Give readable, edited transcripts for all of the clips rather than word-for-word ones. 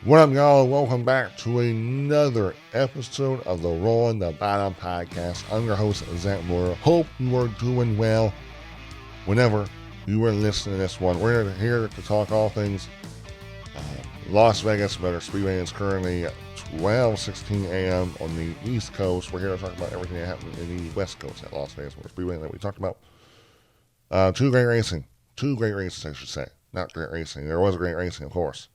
What up, y'all? Welcome back to another episode of the Rolling the Bottom Podcast. I'm your host, Zach Moore. Hope you are doing well whenever you are listening to this one. We're here to talk all things Las Vegas Motor Speedway. It's currently 12:16 a.m. on the East Coast. We're here to talk about everything that happened in the West Coast at Las Vegas Motor Speedway that we talked about. Two great races, I should say. Not great racing. There was great racing, of course.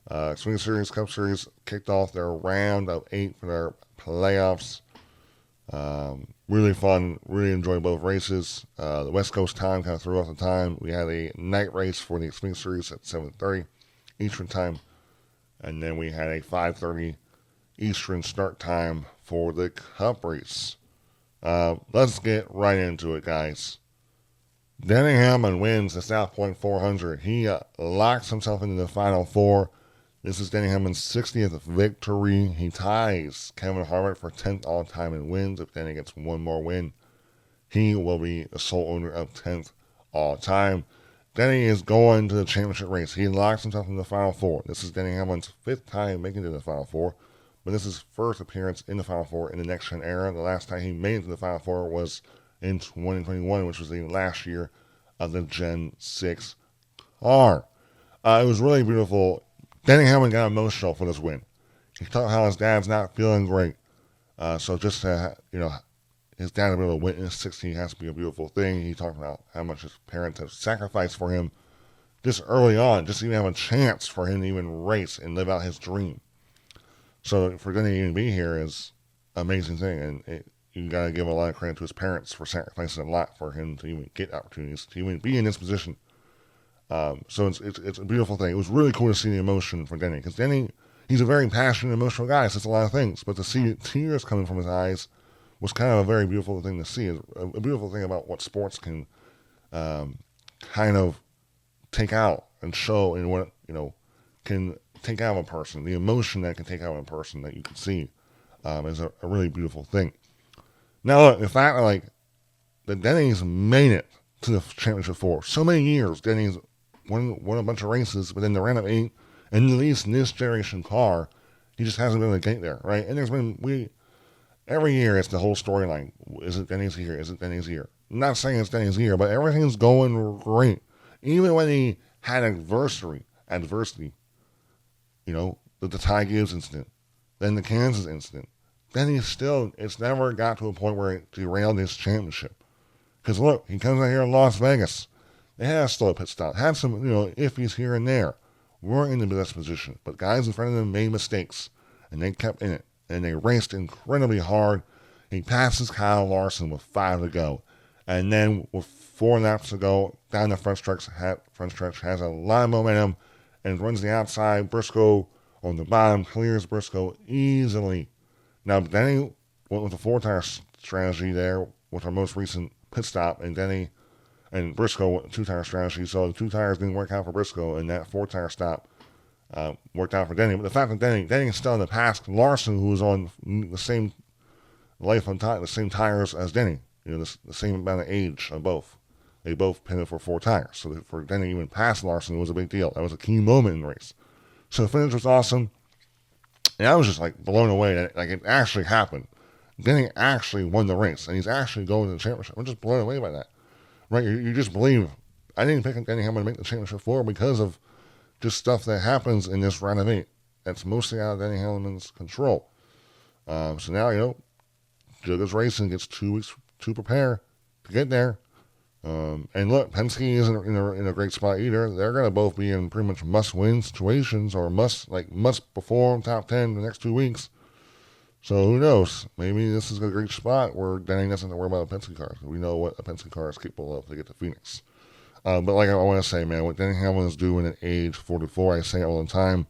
Xfinty Series, Cup Series kicked off their round of 8 for their playoffs. Really fun, really enjoyed both races. The West Coast time kind of threw off the time. We had a night race for the Xfinty Series at 7:30 Eastern time, and then we had a 5:30 Eastern start time for the Cup race. Let's get right into it, guys. Denny Hamlin wins the South Point 400. He locks himself into the Final Four. This is Denny Hamlin's 60th victory. He ties Kevin Harvick for 10th all-time in wins. If Denny gets one more win, he will be the sole owner of 10th all-time. Denny is going to the championship race. He locks himself in the Final Four. This is Denny Hamlin's 5th time making it to the Final Four, but this is his first appearance in the Final Four in the next-gen era. The last time he made it to the Final Four was in 2021, which was the last year of the Gen 6 car. It was really beautiful. Denny Hamlin got emotional for this win. He talked how his dad's not feeling great. So just to, his dad to be able to win in 60 has to be a beautiful thing. He talked about how much his parents have sacrificed for him just early on, just to even have a chance for him to even race and live out his dream. So for Denny to even be here is an amazing thing. And you got to give a lot of credit to his parents for sacrificing a lot for him to even get opportunities, to even be in this position. So it's a beautiful thing. It was really cool to see the emotion from Denny, because Denny, he's a very passionate, emotional guy, says a lot of things, but to see tears coming from his eyes was kind of a very beautiful thing to see. A beautiful thing about what sports can kind of take out and show, and what can take out of a person. The emotion that can take out of a person that you can see is a really beautiful thing. Now look, the fact that Denny's made it to the championship for so many years. Denny's won a bunch of races, but in the round of 8, and at least in this generation car, he just hasn't been able to get there, right? And there's been, every year it's the whole storyline. Is it Denny's year? Is it Denny's year? I'm not saying it's Denny's year, but everything's going great. Even when he had adversity, the Ty Gibbs incident, then the Kansas incident, then it's never got to a point where it derailed his championship. Because look, he comes out here in Las Vegas. They had a slow pit stop. Had some, iffies here and there. Weren't in the best position. But guys in front of them made mistakes. And they kept in it. And they raced incredibly hard. He passes Kyle Larson with 5 to go. And then with 4 laps to go, down the front stretch has a lot of momentum and runs the outside. Briscoe on the bottom clears Briscoe easily. Now, Denny went with a 4-tire strategy there with our most recent pit stop, and Denny and Briscoe went 2-tire strategy, so the 2 tires didn't work out for Briscoe, and that 4-tire stop worked out for Denny. But the fact that Denny is still in the past Larson, who was on the same the same tires as Denny, the same amount of age on both. They both pitted for 4 tires, so for Denny even past Larson was a big deal. That was a key moment in the race. So the finish was awesome, and I was just blown away that it actually happened. Denny actually won the race, and he's actually going to the championship. I'm just blown away by that. Right? You just believe. I didn't pick Denny Hamlin to make the championship floor because of just stuff that happens in this round of 8. That's mostly out of Denny Hamlin's control. So now, Jugga's Racing gets 2 weeks to prepare to get there. And look, Penske isn't in a great spot either. They're going to both be in pretty much must-win situations, or must perform top 10 the next 2 weeks. So who knows? Maybe this is a great spot where Denny doesn't have to worry about a Penske car. We know what a Penske car is capable of to get to Phoenix. But like I want to say, man, what Denny Hamlin is doing at age 44, I say it all the time,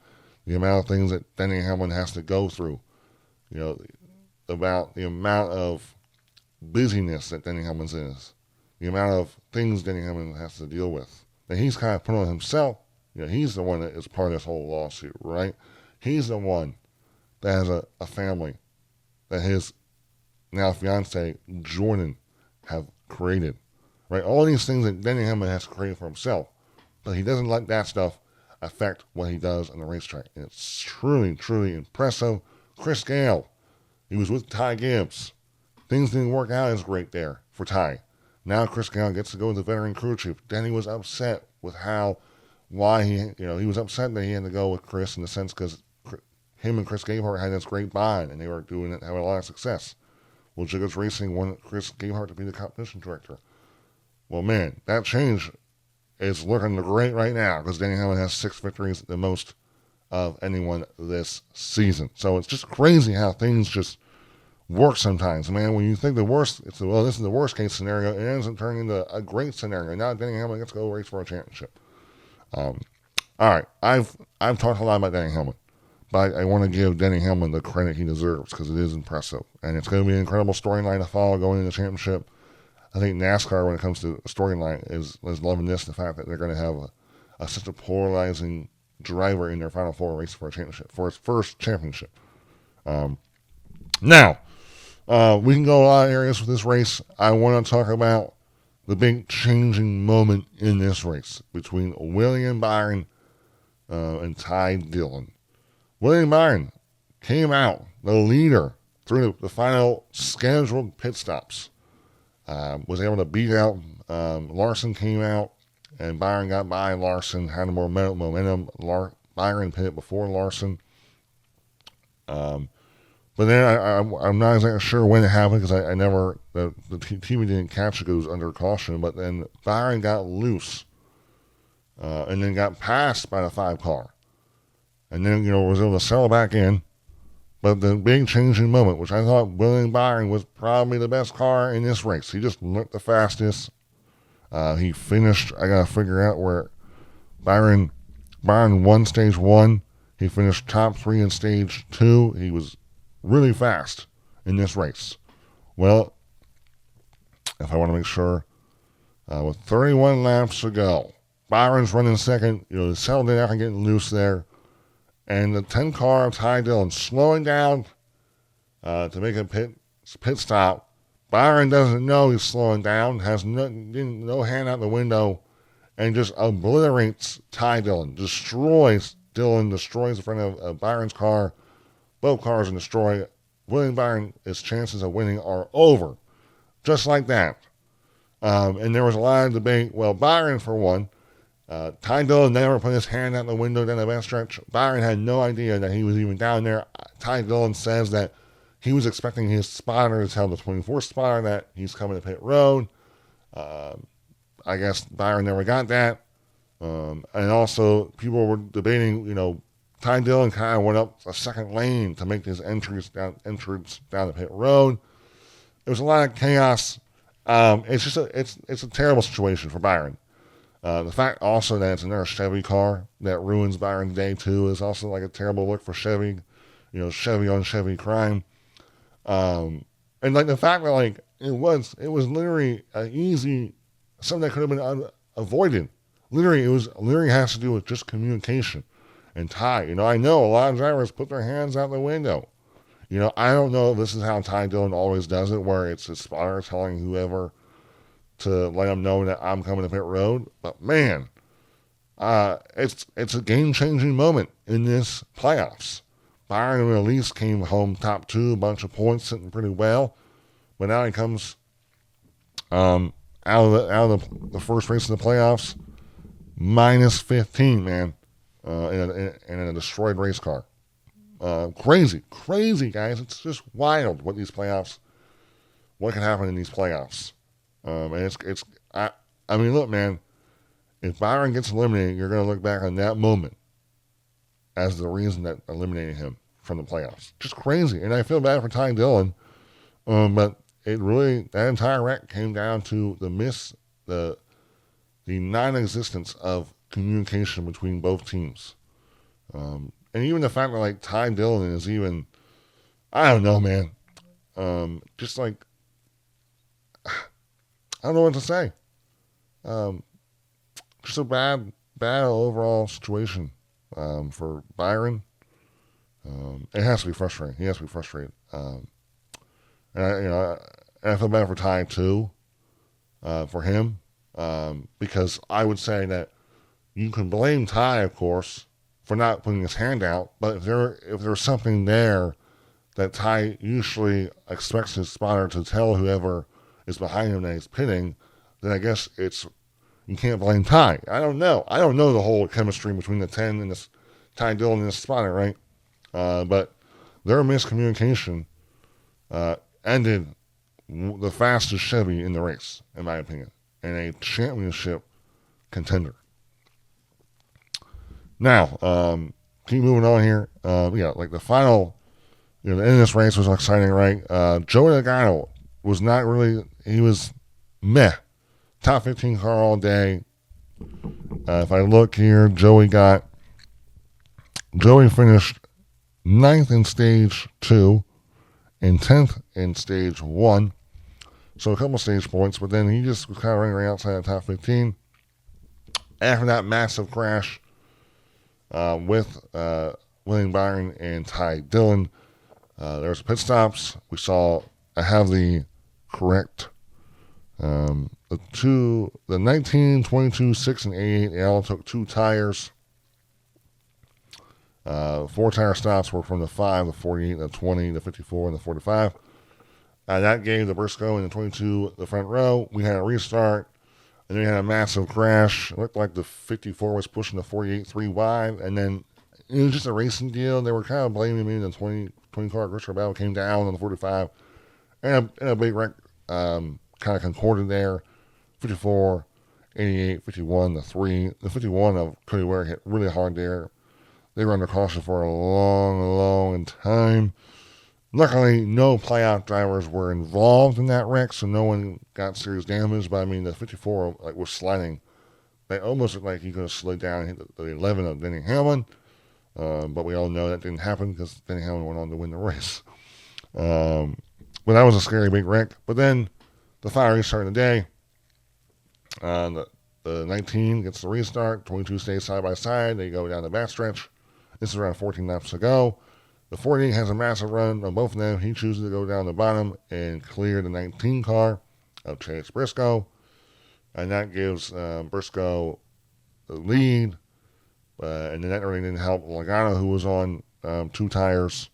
the amount of things that Denny Hamlin has to go through, about the amount of busyness that Denny Hamlin is, the amount of things Denny Hamlin has to deal with, that he's kind of put on himself. He's the one that is part of this whole lawsuit, right? He's the one that has a family that his now fiance Jordan have created, right? All these things that Denny Hamlin has created for himself, but he doesn't let that stuff affect what he does on the racetrack. And it's truly, truly impressive. Chris Gale, he was with Ty Gibbs. Things didn't work out as great there for Ty. Now Chris Gale gets to go with the veteran crew chief. Denny was upset with why he was upset that he had to go with Chris in the sense because him and Chris Gabehart had this great bond and they were having a lot of success. Well, Jiggers Racing wanted Chris Gabehart to be the competition director. Well, man, that change is looking great right now because Denny Hamlin has 6 victories, the most of anyone this season. So it's just crazy how things just work sometimes, man. When you think the worst, this is the worst case scenario, it ends up turning into a great scenario. Now Denny Hamlin gets to go race for a championship. All right, I've talked a lot about Denny Hamlin, but I want to give Denny Hamlin the credit he deserves because it is impressive, and it's going to be an incredible storyline to follow going into the championship. I think NASCAR, when it comes to storyline, is loving the fact that they're going to have such a polarizing driver in their Final Four race for a championship, for its first championship. Now, we can go a lot of areas with this race. I want to talk about the big changing moment in this race between William Byron and Ty Dillon. William Byron came out the leader through the final scheduled pit stops. Was able to beat out Larson, came out, and Byron got by Larson, had more momentum. Byron pitted before Larson. But then I'm not exactly sure when it happened because I never, the TV didn't catch it, it was under caution. But then Byron got loose and then got passed by the 5 car. And then, was able to settle back in. But the big changing moment, which I thought William Byron was probably the best car in this race. He just looked the fastest. He finished, I got to figure out where Byron won stage 1. He finished top 3 in stage 2. He was really fast in this race. Well, if I want to make sure, with 31 laps to go, Byron's running second. Settled in after getting loose there. And the 10 car of Ty Dillon slowing down to make a pit stop. Byron doesn't know he's slowing down, has no hand out the window, and just obliterates Ty Dillon. Destroys the front of Byron's car. Both cars are destroyed. William Byron, his chances of winning are over. Just like that. And there was a lot of debate. Well, Byron, for one, Ty Dillon never put his hand out the window down the backstretch. Byron had no idea that he was even down there. Ty Dillon says that he was expecting his spotter to tell the 24th spotter that he's coming to pit road. I guess Byron never got that. And also, people were debating, Ty Dillon kind of went up a second lane to make his entrance down the pit road. There was a lot of chaos. It's a terrible situation for Byron. The fact also that it's another Chevy car that ruins Byron's day too is also like a terrible look for Chevy. Chevy on Chevy crime. And like the fact that like it was literally an easy, something that could have been avoided. Literally has to do with just communication. And Ty, I know a lot of drivers put their hands out the window. I don't know if this is how Ty Dillon always does it, where it's his spotter telling whoever to let them know that I'm coming to pit road. But man, it's a game-changing moment in this playoffs. Byron at least came home top 2, a bunch of points, sitting pretty well. But now he comes out of the first race of the playoffs, minus 15, man. In a destroyed race car. Crazy, guys. It's just wild what can happen in these playoffs. And look, man, if Byron gets eliminated, you're going to look back on that moment as the reason that eliminated him from the playoffs. Just crazy. And I feel bad for Ty Dillon. But that entire wreck came down to the non-existence of communication between both teams. And even the fact that like Ty Dillon is even, I don't know, man. Just like, I don't know what to say. Just a bad overall situation for Byron. It has to be frustrating. He has to be frustrated. And I feel bad for Ty too, for him, because I would say that you can blame Ty, of course, for not putting his hand out, but if there's something there that Ty usually expects his spotter to tell whoever is behind him that he's pitting, then I guess you can't blame Ty. I don't know. I don't know the whole chemistry between the 10 and this Ty Dillon and this spotter, right? But their miscommunication ended the fastest Chevy in the race, in my opinion, and a championship contender. Now, keep moving on here. Like the final, the end of this race was exciting, right? Joey Logano was not really, he was meh. Top 15 car all day. If I look here, Joey finished 9th in stage 2 and 10th in stage 1. So a couple stage points, but then he just was kind of running right outside the top 15. After that massive crash with William Byron and Ty Dillon, there was pit stops. We saw, I have the correct, the 19, 22, 6, and 88, they all took 2 tires. 4 tire stops were from the 5, the 48, the 20, the 54, and the 45. That gave the Briscoe and the 22 the front row. We had a restart, and then we had a massive crash. It looked like the 54 was pushing the 48 3 wide, and then it was just a racing deal. They were kind of blaming me. The 20 car Griscoe battle came down on the 45, and a big wreck kind of concorded there. 54, 88, 51, the 3. The 51 of Cody Ware hit really hard there. They were under caution for a long, long time. Luckily, no playoff drivers were involved in that wreck, so no one got serious damage. But I mean, the 54 was sliding. They almost looked like he could have slid down and hit the 11 of Denny Hamlin. But we all know that didn't happen because Denny Hamlin went on to win the race. But that was a scary big wreck. But then the final restart of the day. The 19 gets the restart. 22 stays side by side. They go down the backstretch. This is around 14 laps to go. The 48 has a massive run on both of them. He chooses to go down the bottom and clear the 19 car of Chase Briscoe. And that gives Briscoe the lead. And then that really didn't help Logano, who was on 2 tires.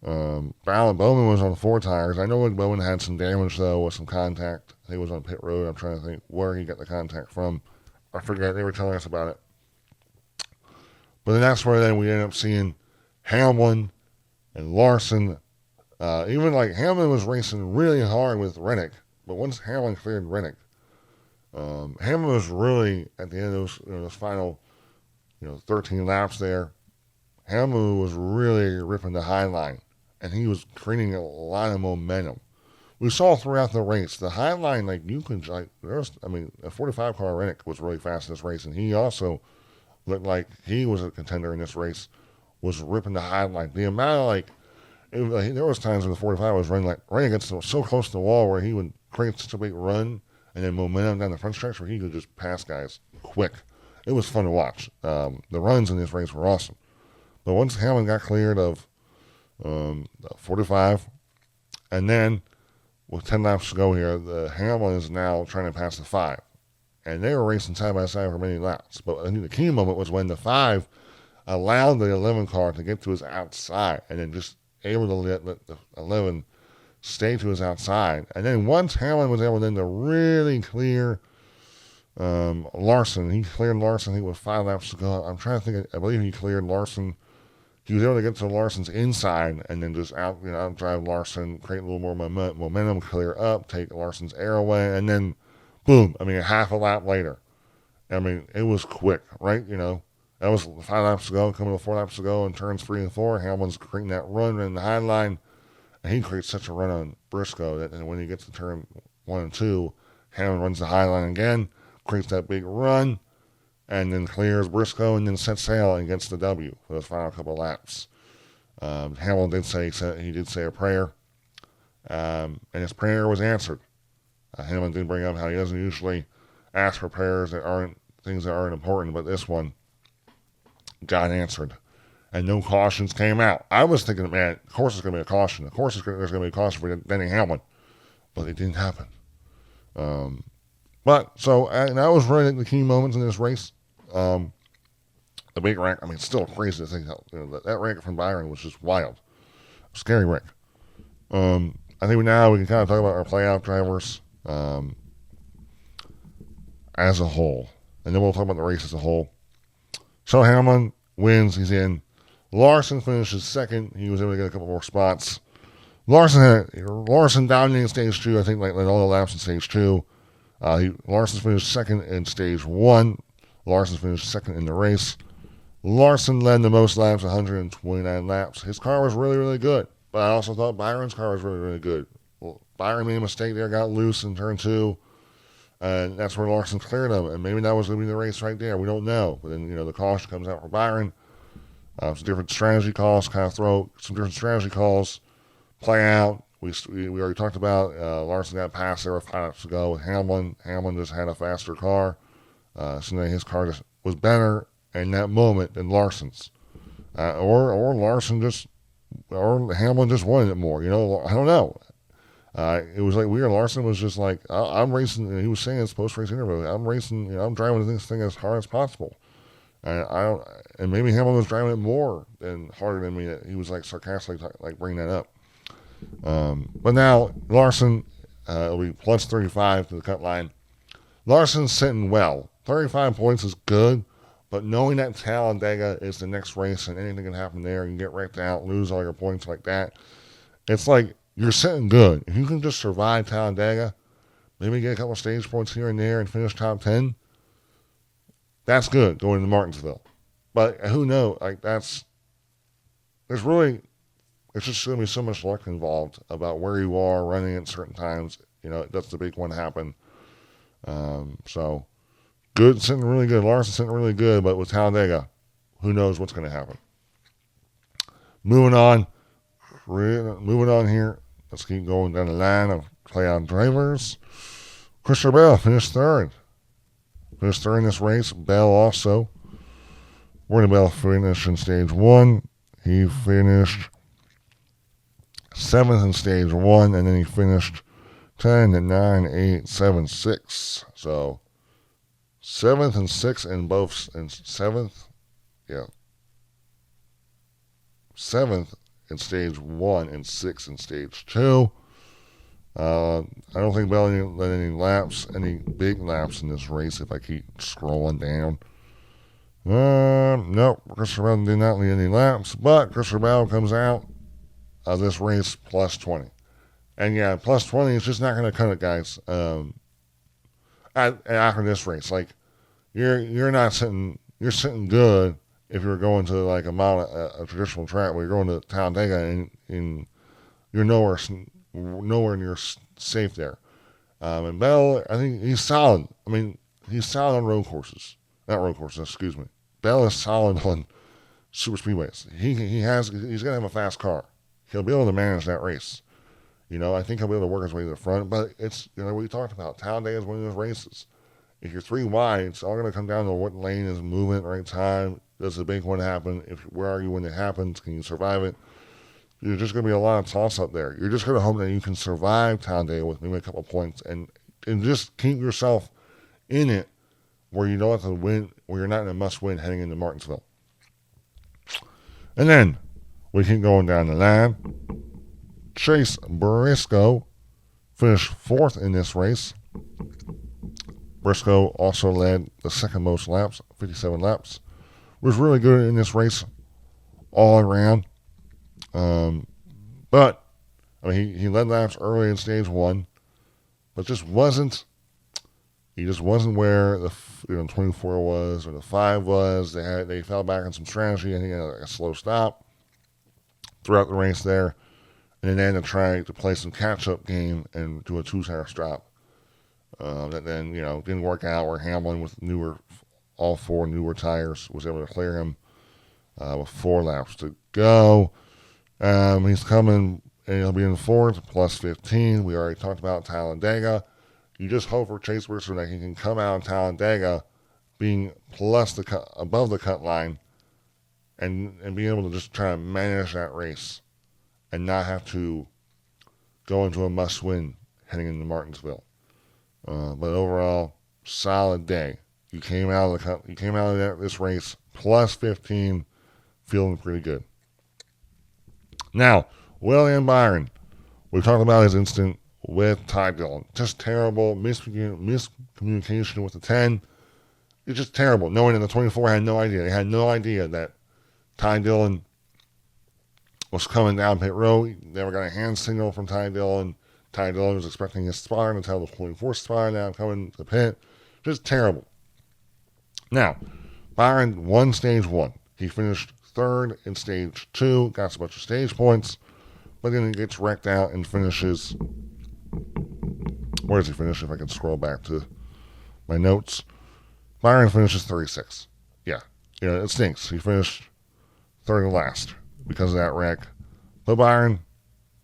Bowman was on 4 tires. I know Bowman had some damage, though, with some contact. I think it was on pit road. I'm trying to think where he got the contact from. I forget. They were telling us about it. But then that's where then we ended up seeing Hamlin and Larson. Even like Hamlin was racing really hard with Rennick. But once Hamlin cleared Rennick, Hamlin was really, at the end of those final 13 laps there, Hamlin was really ripping the high line. And he was creating a lot of momentum. We saw throughout the race, the high line, a 45 car Rennick was really fast in this race. And he also looked like he was a contender in this race, was ripping the high line. The amount of there was times when the 45 was running right against so close to the wall where he would create such a big run and then momentum down the front stretch where he could just pass guys quick. It was fun to watch. The runs in this race were awesome. But once Hamlin got cleared of 45, and then with 10 laps to go here, the Hamlin is now trying to pass the 5. And they were racing side by side for many laps. But I think the key moment was when the 5 allowed the 11 car to get to his outside and then just able to let the 11 stay to his outside. And then once Hamlin was able then to really clear Larson, he cleared Larson, I think, with 5 laps to go. I'm trying to think, I believe he cleared Larson. He was able to get to Larson's inside and then just outdrive Larson, create a little more momentum, clear up, take Larson's air away, and then boom, a half a lap later. It was quick, right? That was 5 laps to go, coming to 4 laps to go, and turns 3 and 4. Hamlin's creating that run in the high line, and he creates such a run on Briscoe that when he gets to turn 1 and 2, Hamlin runs the high line again, creates that big run, and then clears Briscoe and then sets sail and gets the W for those final couple of laps. Hamlin did say a prayer, and his prayer was answered. Hamlin did bring up how he doesn't usually ask for prayers that aren't things that aren't important, but this one got answered, and no cautions came out. I was thinking, man, of course there's going to be a caution. Of course there's going to be a caution for Denny Hamlin, but it didn't happen. But so that was really the key moments in this race. The big rank, I mean, it's still crazy to think that rank from Byron was just wild. Scary rank. I think now we can kind of talk about our playoff drivers as a whole. And then we'll talk about the race as a whole. So Hamlin wins. He's in. Larson finishes second. He was able to get a couple more spots. Larson dominating stage 2. I think like all the laps in stage 2. Larson finished second in stage 1. Larson finished second in the race. Larson led the most laps, 129 laps. His car was really, really good. But I also thought Byron's car was really, really good. Well, Byron made a mistake there, got loose in turn 2. And that's where Larson cleared him. And maybe that was going to be the race right there. We don't know. But then, the caution comes out for Byron. Some different strategy calls, play out. We already talked about Larson got past there 5 laps to go with Hamlin. Hamlin just had a faster car. So then his car just was better in that moment than Larson's. Or Hamlin just wanted it more. I don't know. It was like weird. Larson was just like, I'm racing, and he was saying in his post-race interview, I'm racing, I'm driving this thing as hard as possible. And maybe Hamlin was driving it more than harder than me. He was like sarcastically like bringing that up. But now Larson will be plus 35 to the cut line. Larson's sitting well. 35 points is good, but knowing that Talladega is the next race and anything can happen there, you can get wrecked out, lose all your points like that. It's like you're sitting good. If you can just survive Talladega, maybe get a couple stage points here and there and finish top 10, that's good going to Martinsville. But who knows? It's just going to be so much luck involved about where you are running at certain times. That's the big one happen. So good, sitting really good. Larson sitting really good, but with Talladega, who knows what's going to happen. Moving on here. Let's keep going down the line of playoff drivers. Christopher Bell finished third. Finished third in this race. Bell also. Where did Bell finish in stage 1? He finished 7th in stage 1, and then he finished 10 and 9, 8, 7, 6. So 7th and 6th in both, and 7th, 7th in stage 1 and 6th in stage 2. I don't think Bell led any big laps in this race if I keep scrolling down. Nope, Christopher Bell did not lead any laps, but Christopher Bell comes out of this race plus 20. And plus 20 is just not going to cut it, guys. After this race, you're sitting good if you're going to like a traditional track where you're going to Talladega and you're nowhere near safe there. And Bell, I think he's solid. I mean, he's solid on road courses. Not road courses, excuse me. Bell is solid on super speedways. He's going to have a fast car. He'll be able to manage that race. I think he'll be able to work his way to the front, but it's, we talked about. Talladega is one of those races. If you're 3 wide, it's all going to come down to what lane is moving at the right time. Does the big one happen? Where are you when it happens? Can you survive it? There's just going to be a lot of toss-up there. You're just going to hope that you can survive Talladega with maybe a couple points and just keep yourself in it where you don't have to win, where you're not in a must-win heading into Martinsville. And then we keep going down the line. Chase Briscoe finished 4th in this race. Briscoe also led the second most laps, 57 laps. Was really good in this race all around. But he led laps early in stage 1, but he just wasn't where the 24 was or the 5 was. They fell back on some strategy. I think a slow stop throughout the race there. And then they had to try to play some catch-up game and do a 2-tire stop. That then, didn't work out, where Hamlin with all 4 newer tires was able to clear him with 4 laps to go. He's coming, and he'll be in 4th, plus 15. We already talked about Talladega. You just hope for Chase Briscoe that he can come out of Talladega being above the cut line and being able to just try to manage that race and not have to go into a must-win heading into Martinsville. But overall, solid day. you came out of this race plus 15, feeling pretty good. Now, William Byron, we talked about his incident with Ty Dillon. Just terrible miscommunication with the 10. It's just terrible. Knowing that the 24 had no idea. They had no idea that Ty Dillon was coming down pit road. They never got a hand signal from Ty Dillon. Ty Dillon was expecting his spotter to tell the 24 spotter now coming to the pit. Just terrible. Now, Byron won stage 1. He finished 3rd in stage 2, got a bunch of stage points, but then he gets wrecked out and finishes. Where does he finish? If I can scroll back to my notes. Byron finishes 36. Yeah, it stinks. He finished 3rd and last because of that wreck. But Byron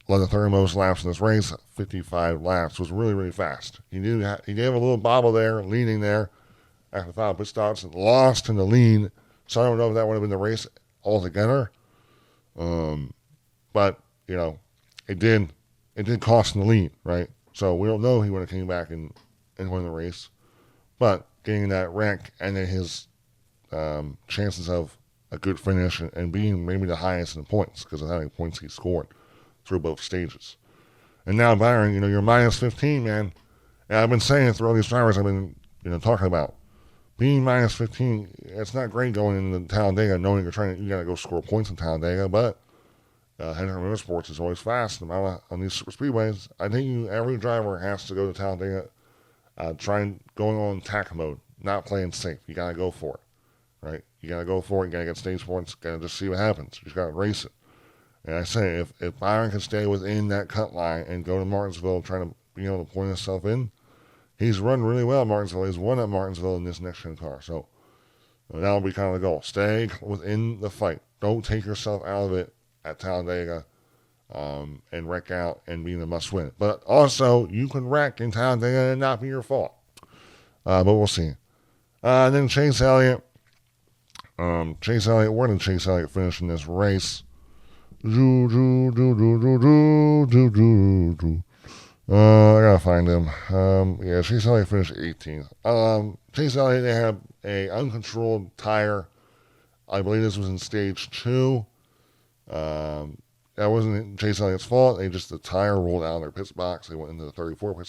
led the 3rd most laps in this race, 55 laps. Was really, really fast. He gave a little bobble there, leading there after the final pit stops, and lost in the lead. So I don't know if that would have been the race altogether. But, it did cost him the lead, right? So we don't know he would have came back and won the race. But getting that wreck and then his chances of a good finish and being maybe the highest in points because of how many points he scored through both stages. And now, Byron, you're minus 15, man. And I've been saying through all these drivers I've been, talking about. Being minus 15, it's not great going into Talladega knowing you got to go score points in Talladega, but Hendrick Motorsports is always fast. On these super speedways, I think every driver has to go to Talladega trying going on attack mode, not playing safe. You got to go for it, right? You got to go for it. You got to get stage points. Got to just see what happens. You just got to race it. And I say, if Byron can stay within that cut line and go to Martinsville trying to be able to point himself in, he's run really well at Martinsville. He's won at Martinsville in this next-gen car. So that'll be kind of the goal. Stay within the fight. Don't take yourself out of it at Talladega and wreck out and be the must-win. But also, you can wreck in Talladega and not be your fault. But we'll see. And then Chase Elliott. Where did Chase Elliott finish in this race? I gotta find him. Chase Elliott finished 18th. Chase Elliott, they had a uncontrolled tire. I believe this was in stage 2. That wasn't Chase Elliott's fault. The tire rolled out of their pit box. They went into the 34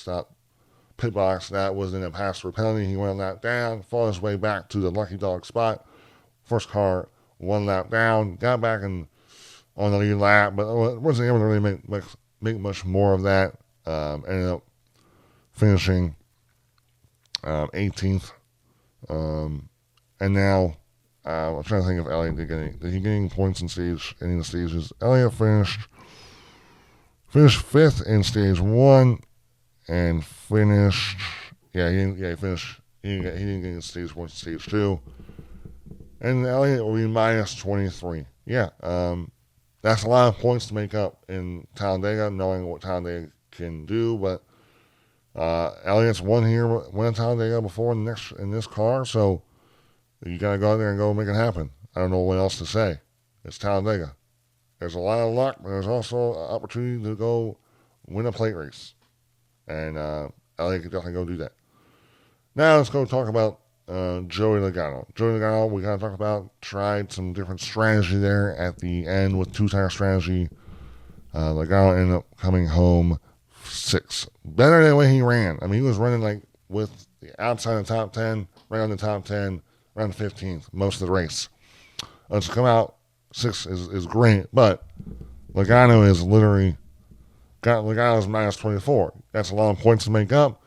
pit box. That was in a pass-through penalty. He went on that down, fought his way back to the lucky dog spot. First car, 1 lap down, got back on the lead lap, but wasn't able to really make much more of that. Ended up finishing 18th. And now, I'm trying to think if Elliott did he get any points in any of the stages. Elliott finished 5th in stage 1 and finished, he finished, he didn't get in stage 1 stage 2. And Elliott will be minus 23. That's a lot of points to make up in Talladega, knowing what Talladega can do. But Elliott's won at Talladega before in this car, so you got to go out there and go make it happen. I don't know what else to say. It's Talladega. There's a lot of luck, but there's also an opportunity to go win a plate race. And Elliott can definitely go do that. Now let's go talk about Joey Logano. Joey Logano, we kind of talked about, tried some different strategy there at the end with 2-tire strategy. Logano ended up coming home 6th. Better than the way he ran. I mean, he was running with the outside of the top 10, right on the top 10, around 15th most of the race. To come out 6th is great, but Logano is Logano's minus 24. That's a lot of points to make up,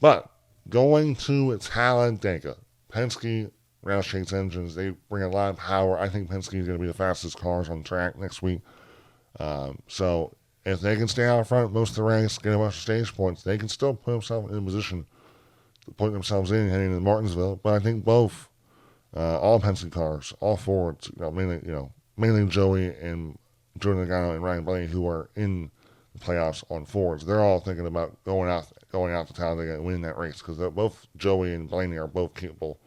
but going to Talladega, Penske, Roush Chase engines, they bring a lot of power. I think Penske is going to be the fastest cars on track next week. So if they can stay out front most of the race, get a bunch of stage points, they can still put themselves in a position to put themselves in heading to Martinsville. But I think both, all Penske cars, all Fords, mainly Joey Logano and Ryan Blaney, who are in the playoffs on Fords, they're all thinking about going out to Talladega and winning that race because both Joey and Blaney are both capable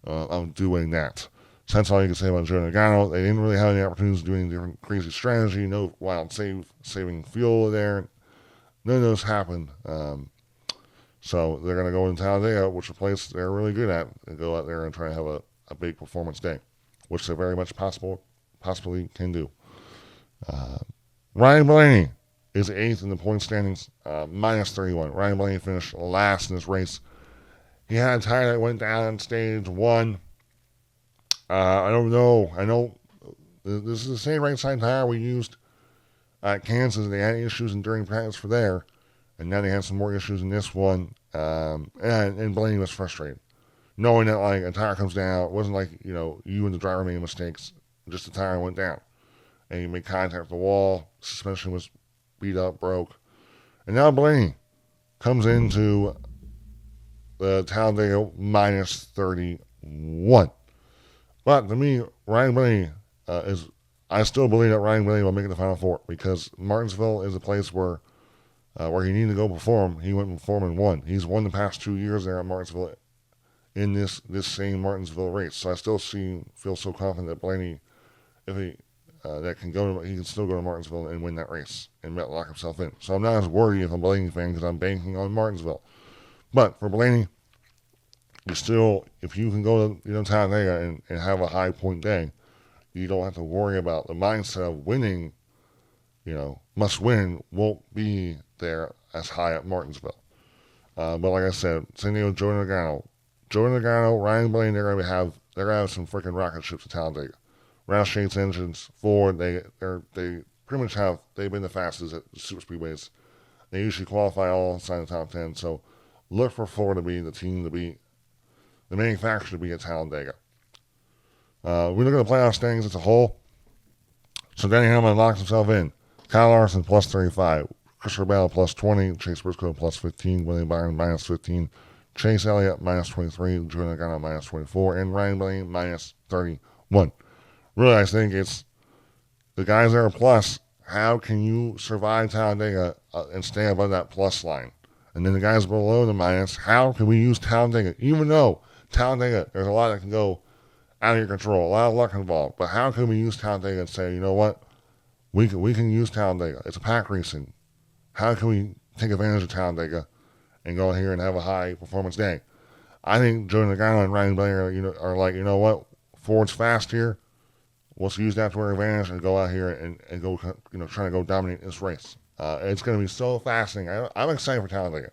of doing that. So that's all you can say about Joey Logano. They didn't really have any opportunities to do any different crazy strategy, no wild saving fuel there. None of those happened. So they're going to go in Talladega, which is a place they're really good at, and go out there and try to have a big performance day, which they very much possibly can do. Ryan Blaney is 8th in the point standings, minus 31. Ryan Blaney finished last in this race. He had a tire that went down in stage 1. I don't know. I know this is the same right side tire we used at Kansas. They had issues during practice for there, and now they had some more issues in this one. And Blaney was frustrated, knowing that like a tire comes down. It wasn't like you and the driver made mistakes. Just the tire went down, and he made contact with the wall. Suspension was beat up, broke, and now Blaney comes into the Talladega minus 31. But to me, Ryan Blaney I still believe that Ryan Blaney will make it to the Final Four, because Martinsville is a place where he needed to go perform. He went and performed and won. He's won the past 2 years there at Martinsville in this same Martinsville race. So I still feel so confident that Blaney, if he can still go to Martinsville and win that race and lock himself in. So I'm not as worried if I'm a Blaney fan, because I'm banking on Martinsville. But for Blaney, if you can go to Talladega and have a high point day, you don't have to worry about the mindset of winning. Must win won't be there as high at Martinsville. But like I said, same thing with Joey Logano, Ryan Blaney, they're gonna have some freaking rocket ships at Talladega. Roush Yates engines, Ford, they pretty much they've been the fastest at the super speedways. They usually qualify all inside the top 10. So look for Ford to be the team to be, the manufacturer to be at Talladega. We look at the playoff standings as a whole. So Denny Hamlin locks himself in. Kyle Larson plus 35. Christopher Bell plus 20. Chase Briscoe plus 15. William Byron minus 15. Chase Elliott minus 23. Joey Logano minus 24. And Ryan Blaney minus 31. Really, I think it's the guys that are plus. How can you survive Talladega and stay above that plus line? And then the guys below the minus, how can we use Talladega? Even though Talladega, there's a lot that can go out of your control, a lot of luck involved. But how can we use Talladega and say, you know what? We can use Talladega. It's a pack racing. How can we take advantage of Talladega and go in here and have a high performance day? I think Joey Logano and Ryan Blaney are like, you know what? Ford's fast here. Let's use that to our advantage and go out here and go, trying to go dominate this race. It's going to be so fascinating. I'm excited for Talladega.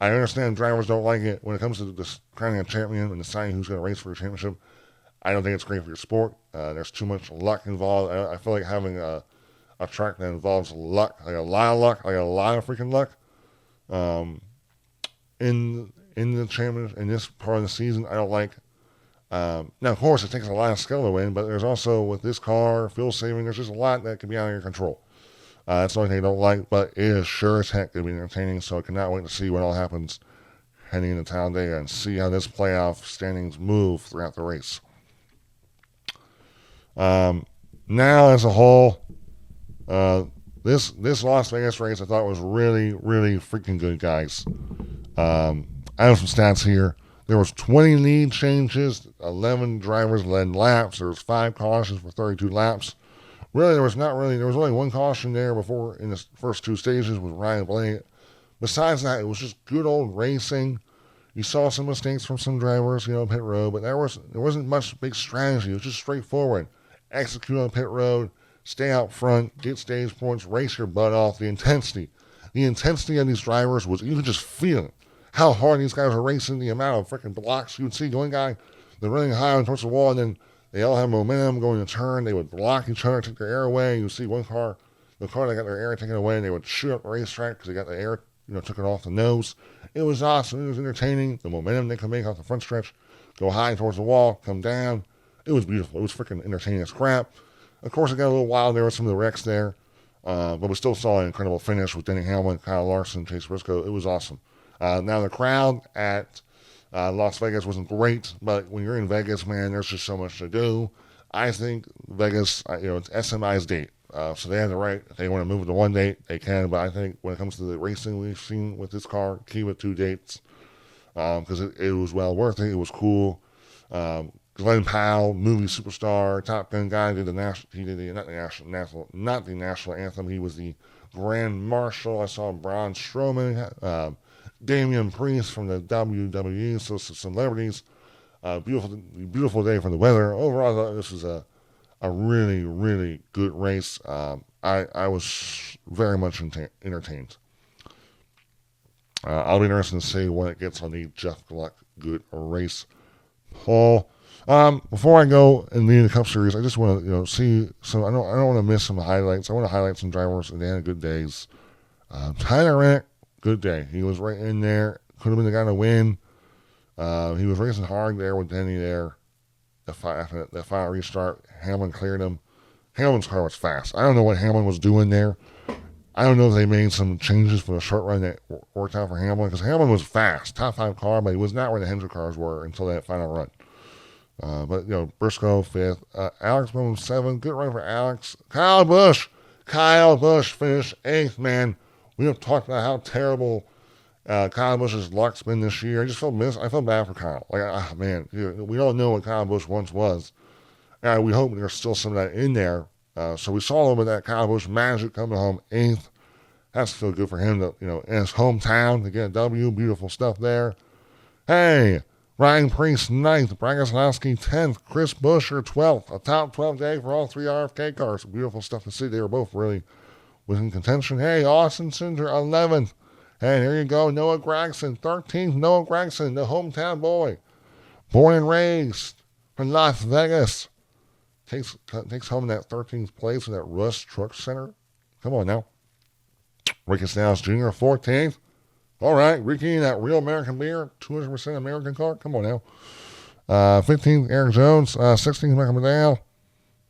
I understand drivers don't like it when it comes to this crowning a champion and deciding who's going to race for a championship. I don't think it's great for your sport. There's too much luck involved. I feel like having a track that involves luck, like a lot of luck, like a lot of freaking luck, in the championship in this part of the season, I don't like. Now, of course, it takes a lot of skill to win, but there's also, with this car, fuel saving, there's just a lot that can be out of your control. That's the only thing I don't like, but it is sure as heck going to be entertaining, so I cannot wait to see what all happens heading into Talladega and see how this playoff standings move throughout the race. Now, as a whole, this Las Vegas race I thought was really, really freaking good, guys. I have some stats here. There was 20 lead changes, 11 drivers led laps. There was 5 cautions for 32 laps. Really, there was only one caution there before in the first 2 stages with Ryan Blaney. Besides that, it was just good old racing. You saw some mistakes from some drivers, pit road, but there wasn't much big strategy. It was just straightforward. Execute on pit road, stay out front, get stage points, race your butt off. The intensity of these drivers was, you could just feel it. How hard these guys are racing, the amount of freaking blocks you would see. One guy, they're running high towards the wall, and then they all have momentum going to turn. They would block each other, take their air away. You see one car, the car that got their air taken away, and they would shoot up the racetrack because they got the air, took it off the nose. It was awesome. It was entertaining. The momentum they could make off the front stretch, go high towards the wall, come down. It was beautiful. It was freaking entertaining as crap. Of course, it got a little wild. There were some of the wrecks there, but we still saw an incredible finish with Denny Hamlin, Kyle Larson, Chase Briscoe. It was awesome. Now, the crowd at Las Vegas wasn't great, but when you're in Vegas, man, there's just so much to do. I think Vegas, it's SMI's date. So they have the right. If they want to move it to one date, they can. But I think when it comes to the racing we've seen with this car, keep it 2 dates, because it was well worth it. It was cool. Glenn Powell, movie superstar, Top Gun guy, not the national anthem. He was the Grand Marshal. I saw Braun Strowman Damian Priest from the WWE, so some celebrities. Beautiful day for the weather. Overall, I thought this was a really, really good race. I was very much entertained. I'll be interested to see when it gets on the Jeff Gluck Good Race poll. Before I go and lead the Cup Series, I just want to see some. I don't want to miss some highlights. I want to highlight some drivers and they had good days. Tyler Reddick, good day. He was right in there. Could have been the guy to win. He was racing hard there with Denny there. After that final restart, Hamlin cleared him. Hamlin's car was fast. I don't know what Hamlin was doing there. I don't know if they made some changes for the short run that worked out for Hamlin, because Hamlin was fast, top 5 car, but he was not where the Hendrick cars were until that final run. But Briscoe 5th, Alex Bowman 7th, good run for Alex. Kyle Busch finished 8th. Man, we have talked about how terrible Kyle Busch's luck's been this year. I feel bad for Kyle. We don't know what Kyle Busch once was. We hope there's still some of that in there. So we saw a little bit of that Kyle Busch magic coming home 8th. That's still good for him to, in his hometown to get a W. Beautiful stuff there. Hey, Ryan Preece 9th, Brad Keselowski 10th, Chris Buescher 12th. A top 12 day for all 3 RFK cars. Beautiful stuff to see. They were both really within contention. Hey, Austin Cindr 11th. Hey, here you go, Noah Gragson 13th. Noah Gragson, the hometown boy, born and raised from Las Vegas, takes home that 13th place in that Russ Truck Center. Come on now. Ricky Stenhouse Jr. 14th. All right, Ricky, that real American beer, 200% American car. Come on now. 15th, Eric Jones. 16th, Michael McDowell.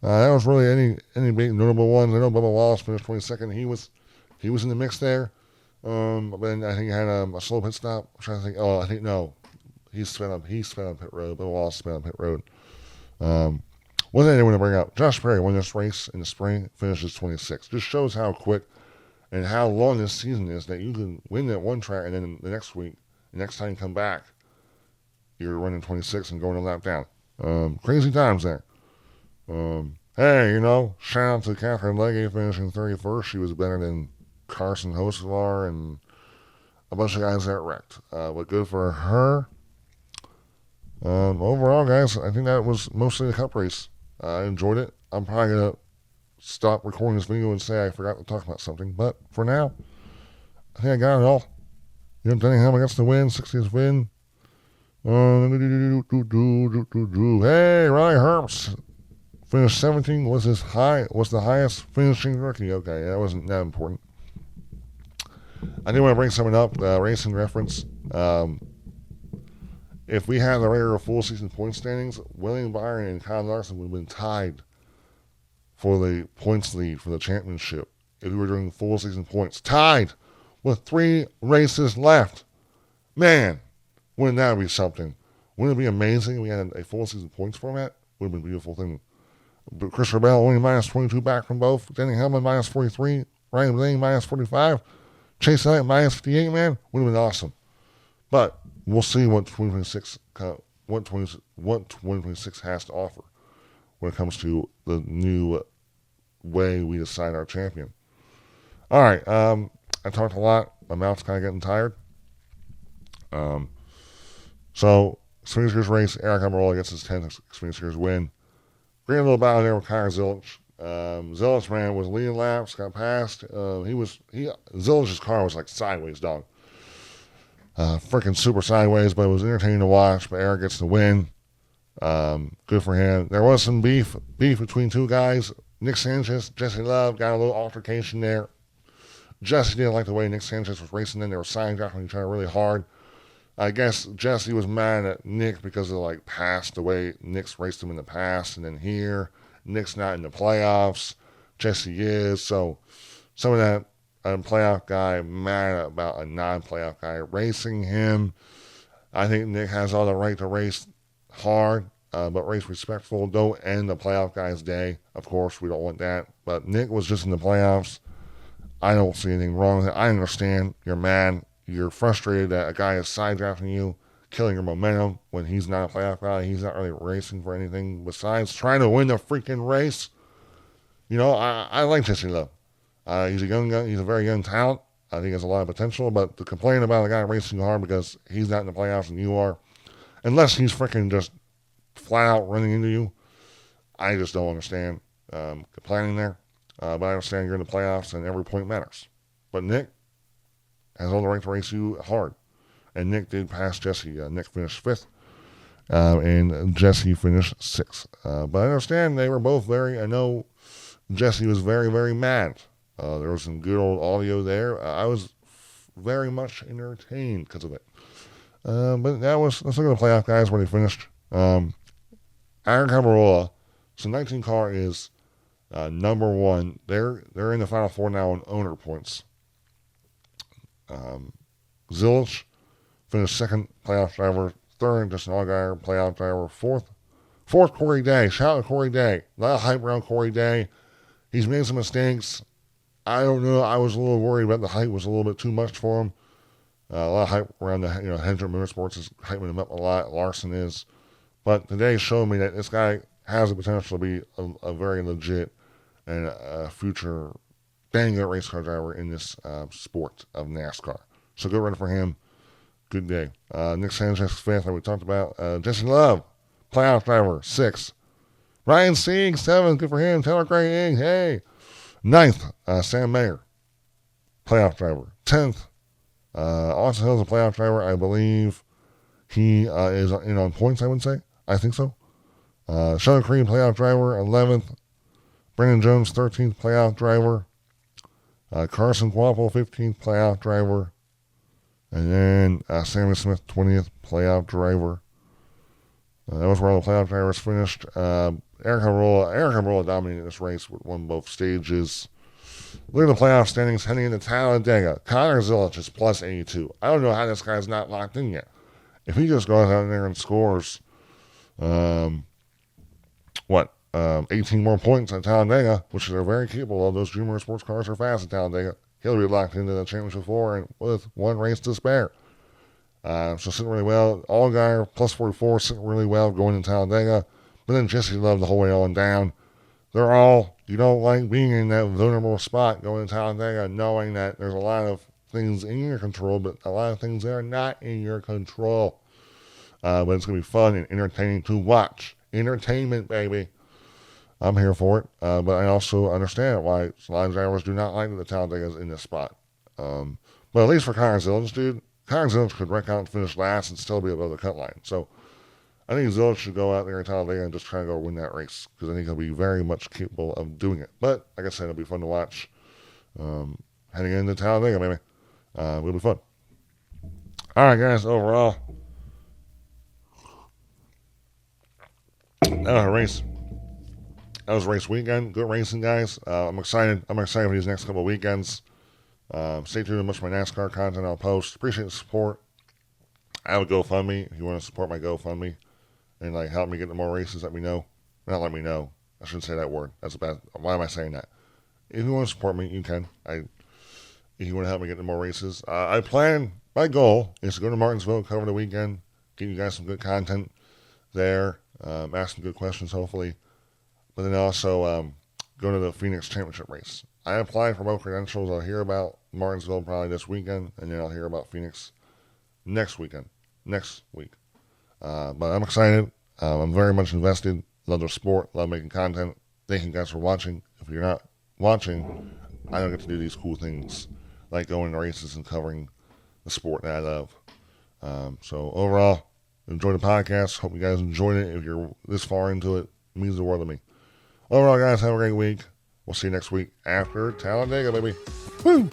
That was really any big notable ones. I know Bubba Wallace finished 22nd. He was in the mix there. But then I think he had a slow pit stop. I'm trying to think. Oh, I think no. He sped on pit road. Bubba Wallace sped on pit road. One thing I want to bring up: Josh Perry won this race in the spring, finishes 26th. Just shows how quick and how long this season is, that you can win that one track and then the next week, the next time you come back, you're running 26 and going a lap down. Crazy times there. Hey, shout out to Catherine Legge finishing 31st. She was better than Carson Hocevar and a bunch of guys that wrecked. But good for her. Overall, guys, I think that was mostly the Cup race. I enjoyed it. I'm probably going to stop recording this video and say I forgot to talk about something. But for now, I think I got it all. Denny Hamlin gets the win, 60th win. Hey, Riley Herbst finished 17th. Was the highest finishing rookie. Okay, that wasn't that important. I do want to bring something up, racing reference. If we had the regular full season point standings, William Byron and Kyle Larson would have been tied for the points lead for the championship if we were doing full season points. Tied with 3 races left. Man, wouldn't that be something? Wouldn't it be amazing if we had a full season points format? Would have been a beautiful thing. But Christopher Bell only minus 22 back from both. Denny Hamlin minus 43. Ryan Blaney minus 45. Chase Elliott minus 58, man. Would have been awesome. But we'll see what 2026 has to offer when it comes to the new way we decide our champion. All right. I talked a lot. My mouth's kind of getting tired. So, Xfinty Series race, Eric Almirola gets his 10th Xfinty Series win. Great little battle there with Kyle Zillich. Zillich, man, was leading laps, got passed. Zillich's car was like sideways, dog. Freaking super sideways, but it was entertaining to watch. But Eric gets the win. Good for him. There was some beef between 2 guys. Nick Sanchez, Jesse Love got a little altercation there. Jesse didn't like the way Nick Sanchez was racing in. They were side-drafting each other really hard. I guess Jesse was mad at Nick because of past, the way Nick's raced him in the past. And then here, Nick's not in the playoffs. Jesse is. So some of that playoff guy mad about a non-playoff guy racing him. I think Nick has all the right to race hard, but race respectful. Don't end the playoff guy's day. Of course, we don't want that. But Nick was just in the playoffs. I don't see anything wrong with it. I understand. You're mad. You're frustrated that a guy is side-drafting you, killing your momentum when he's not a playoff guy. He's not really racing for anything besides trying to win the freaking race. I like Jesse Love. He's a young gun. He's a very young talent. I think he has a lot of potential, but to complain about a guy racing hard because he's not in the playoffs and you are, unless he's freaking just flat out running into you, I just don't understand complaining there. But I understand you're in the playoffs and every point matters. But Nick has all the right to race you hard. And Nick did pass Jesse. Nick finished 5th. And Jesse finished 6th. But I understand they were both I know Jesse was very, very mad. There was some good old audio there. I was very much entertained because of it. But let's look at the playoff guys where they finished. Aaron Cabarola, so 19 car is number 1. They're in the Final Four now on owner points. Zilich finished 2nd, playoff driver. 3rd, Justin Allgaier, playoff driver. 4th, Corey Day. Shout out to Corey Day. A lot of hype around Corey Day. He's made some mistakes. I don't know. I was a little worried about the hype was a little bit too much for him. A lot of hype around the Hendrick Motorsports is hyping him up a lot. Larson is. But today showed me that this guy has the potential to be a very legit and a future dang good race car driver in this sport of NASCAR. So good run for him. Good day. Nick Sanchez 5th, like we talked about. Jesse Love, playoff driver, 6th. Ryan Sieg, 7th. Good for him. Taylor Gray, hey. 9th, Sam Mayer, playoff driver. 10th, Austin Hill's a playoff driver. I believe he is in on points, I would say. I think so. Sheldon Creed, playoff driver. 11th, Brandon Jones, 13th, playoff driver. Carson Guapo, 15th, playoff driver. And then Sammy Smith, 20th, playoff driver. That was where all the playoff drivers finished. Eric Carolla dominated this race, won both stages. Look at the playoff standings heading into Talladega. Connor Zilich is plus 82. I don't know how this guy's not locked in yet. If he just goes out there and scores, 18 more points at Talladega, which they're very capable of. Those junior sports cars are fast at Talladega. He'll be locked into the championship 4 and with 1 race to spare. So sitting really well. Allgaier plus 44, sitting really well going into Talladega. But then Jesse Love the whole way on down. You don't like being in that vulnerable spot going to Talladega, knowing that there's a lot of things in your control, but a lot of things that are not in your control. But it's going to be fun and entertaining to watch. Entertainment, baby. I'm here for it. But I also understand why a lot of drivers do not like the Talladegas in this spot. But at least for Connor Zilich, dude, Connor Zilich could wreck out and finish last and still be above the cut line. So I think Zilich should go out there in Talladega and just try to go win that race because I think he'll be very much capable of doing it. But like I said, it'll be fun to watch heading into Talladega, baby. It'll be fun. All right, guys, overall, that was a race. That was race weekend. Good racing, guys. I'm excited. I'm excited for these next couple of weekends. Stay tuned to much of my NASCAR content I'll post. Appreciate the support. I have a GoFundMe. If you want to support my GoFundMe and help me get to more races, let me know. Not let me know. I shouldn't say that word. That's bad. Why am I saying that? If you want to support me, you can. If you want to help me get to more races, my goal is to go to Martinsville, cover the weekend, give you guys some good content there, ask some good questions, hopefully. But then also go to the Phoenix Championship race. I applied for both credentials. I'll hear about Martinsville probably this weekend, and then I'll hear about Phoenix next week. But I'm excited. I'm very much invested. Love the sport. Love making content. Thank you guys for watching. If you're not watching, I don't get to do these cool things like going to races and covering the sport that I love. So overall, enjoy the podcast. Hope you guys enjoyed it. If you're this far into it, it means the world to me. Overall, guys, have a great week. We'll see you next week after Talladega, baby. Woo!